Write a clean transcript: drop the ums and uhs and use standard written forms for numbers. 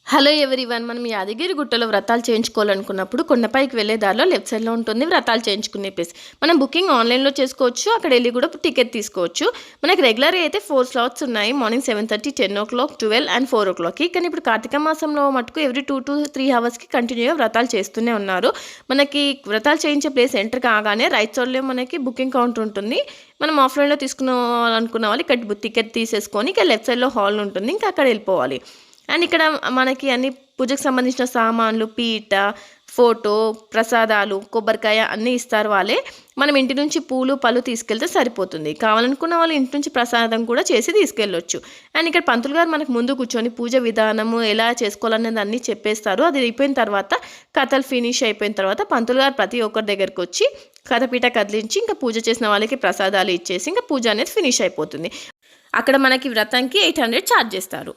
Hello everyone, మనం యాదగిరిగుట్టలో వ్రతాలు చేయించుకోవాలనుకున్నప్పుడు కొండపైకి వెళ్ళే దారిలో లెఫ్ట్ సైడ్లో ఉంటుంది వ్రతాలు చేయించుకునే ప్లేస్. మనం బుకింగ్ ఆన్లైన్లో చేసుకోవచ్చు, అక్కడ వెళ్ళి కూడా టికెట్ తీసుకోవచ్చు. మనకి రెగ్యులర్గా అయితే 4 స్లాట్స్ ఉన్నాయి, మార్నింగ్ 7:30, 10 o'clock, 12 and 4 o'clock. కానీ ఇప్పుడు కార్తీక మాసంలో మటుకు ఎవ్రీ 2 to 3 అవర్స్కి కంటిన్యూగా వ్రతాలు చేస్తూనే ఉన్నారు. మనకి వ్రతాలు చేయించే ప్లేస్ ఎంటర్ కాగానే రైట్ సైడ్లో మనకి బుకింగ్ కౌంటర్ ఉంటుంది. మనం ఆఫ్లైన్లో తీసుకున్నావాలనుకున్న వాళ్ళు ఇక్కడ టికెట్ తీసేసుకొని ఇక్కడ లెఫ్ట్ సైడ్లో హాల్ ఉంటుంది, ఇంకా అక్కడ వెళ్ళిపోవాలి. అండ్ ఇక్కడ మనకి అన్ని పూజకు సంబంధించిన సామాన్లు, పీట, ఫోటో, ప్రసాదాలు, కొబ్బరికాయ అన్నీ ఇస్తారు వాళ్ళే. మనం ఇంటి నుంచి పూలు పళ్ళు తీసుకెళ్తే సరిపోతుంది. కావాలనుకున్న వాళ్ళు ఇంటి నుంచి ప్రసాదం కూడా చేసి తీసుకెళ్ళొచ్చు. అండ్ ఇక్కడ పంతులు గారు మనకు ముందు కూర్చొని పూజ విధానము ఎలా చేసుకోవాలనేది అన్నీ చెప్పేస్తారు. అది అయిపోయిన తర్వాత కథలు ఫినిష్ అయిపోయిన తర్వాత పంతులు గారు ప్రతి ఒక్కరి దగ్గరికి వచ్చి కథపీట కదిలించి ఇంకా పూజ చేసిన వాళ్ళకి ప్రసాదాలు ఇచ్చేసి ఇంకా పూజ అనేది ఫినిష్ అయిపోతుంది. అక్కడ మనకి వ్రతానికి 800 ఛార్జ్ చేస్తారు.